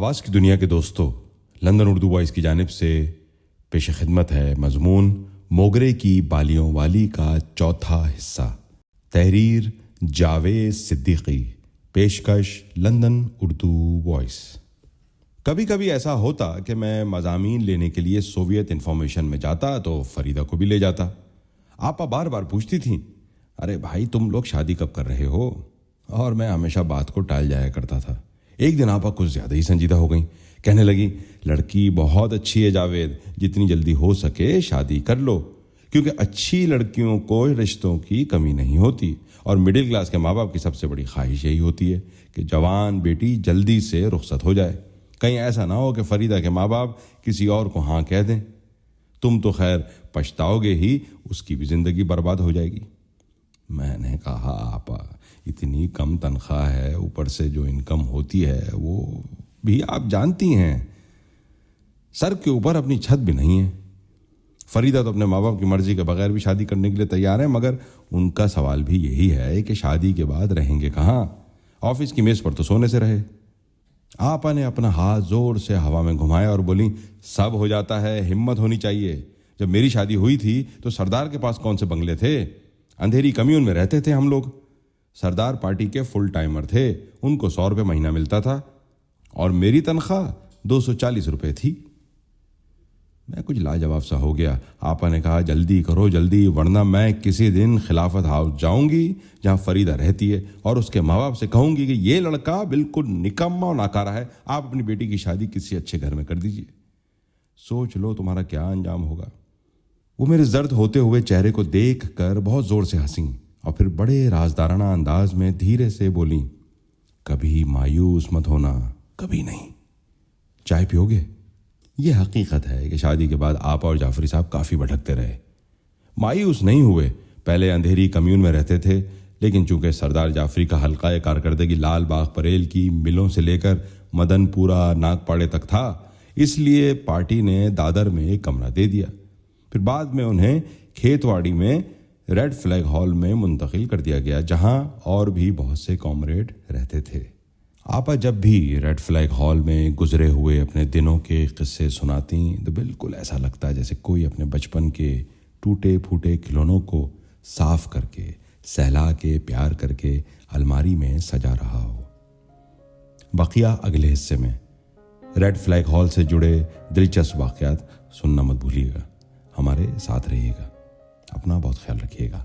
آواز کی دنیا کے دوستو، لندن اردو وائس کی جانب سے پیش خدمت ہے مضمون موگرے کی بالیوں والی کا چوتھا حصہ، تحریر جاوید صدیقی، پیشکش لندن اردو وائس۔ کبھی کبھی ایسا ہوتا کہ میں مضامین لینے کے لیے سوویت انفارمیشن میں جاتا تو فریدہ کو بھی لے جاتا۔ آپا بار بار پوچھتی تھیں، ارے بھائی تم لوگ شادی کب کر رہے ہو؟ اور میں ہمیشہ بات کو ٹال جایا کرتا تھا۔ ایک دن آپا کچھ زیادہ ہی سنجیدہ ہو گئیں، کہنے لگی، لڑکی بہت اچھی ہے جاوید، جتنی جلدی ہو سکے شادی کر لو، کیونکہ اچھی لڑکیوں کو رشتوں کی کمی نہیں ہوتی، اور مڈل کلاس کے ماں باپ کی سب سے بڑی خواہش یہی ہوتی ہے کہ جوان بیٹی جلدی سے رخصت ہو جائے، کہیں ایسا نہ ہو کہ فریدہ کے ماں باپ کسی اور کو ہاں کہہ دیں۔ تم تو خیر پچھتاؤ گے ہی، اس کی بھی زندگی برباد ہو جائے گی۔ میں نے کہا، آپا اتنی کم تنخواہ ہے، اوپر سے جو انکم ہوتی ہے وہ بھی آپ جانتی ہیں، سر کے اوپر اپنی چھت بھی نہیں ہے۔ فریدہ تو اپنے ماں باپ کی مرضی کے بغیر بھی شادی کرنے کے لیے تیار ہے، مگر ان کا سوال بھی یہی ہے کہ شادی کے بعد رہیں گے کہاں؟ آفس کی میز پر تو سونے سے رہے۔ آپا نے اپنا ہاتھ زور سے ہوا میں گھمایا اور بولی، سب ہو جاتا ہے، ہمت ہونی چاہیے۔ جب میری شادی ہوئی تھی تو سردار کے پاس کون سے بنگلے تھے؟ اندھیری کمیون میں رہتے تھے ہم لوگ۔ سردار پارٹی کے فل ٹائمر تھے، ان کو 100 روپے مہینہ ملتا تھا، اور میری تنخواہ 240 روپے تھی۔ میں کچھ لاجواب سا ہو گیا۔ آپا نے کہا، جلدی کرو جلدی، ورنہ میں کسی دن خلافت ہاؤس جاؤں گی جہاں فریدہ رہتی ہے، اور اس کے ماں باپ سے کہوں گی کہ یہ لڑکا بالکل نکما اور ناکارہ ہے، آپ اپنی بیٹی کی شادی کسی اچھے گھر میں کر دیجیے۔ سوچ لو تمہارا کیا انجام ہوگا۔ وہ میرے زرد ہوتے ہوئے چہرے کو دیکھ کر بہت زور سے ہنسیں، اور پھر بڑے رازدارانہ انداز میں دھیرے سے بولیں، کبھی مایوس مت ہونا، کبھی نہیں۔ چائے پیو گے؟ یہ حقیقت ہے کہ شادی کے بعد آپا اور جعفری صاحب کافی بھٹکتے رہے۔ مایوس نہیں ہوئے، پہلے اندھیری کمیون میں رہتے تھے، لیکن چونکہ سردار جعفری کا حلقہ کارکردگی لال باغ پریل کی ملوں سے لے کر مدن پورہ ناگپاڑے تک تھا، اس لیے پارٹی نے دادر میں ایک کمرہ دے دیا۔ پھر بعد میں انہیں کھیتواڑی میں ریڈ فلیگ ہال میں منتقل کر دیا گیا، جہاں اور بھی بہت سے کامریڈ رہتے تھے۔ آپا جب بھی ریڈ فلیگ ہال میں گزرے ہوئے اپنے دنوں کے قصے سناتی تو بالکل ایسا لگتا جیسے کوئی اپنے بچپن کے ٹوٹے پھوٹے کھلونوں کو صاف کر کے، سہلا کے، پیار کر کے الماری میں سجا رہا ہو۔ بقیہ اگلے حصے میں۔ ریڈ فلیگ ہال سے جڑے دلچسپ واقعات سننا مت بھولیے گا۔ ہمارے ساتھ رہیے گا، اپنا بہت خیال رکھیے گا۔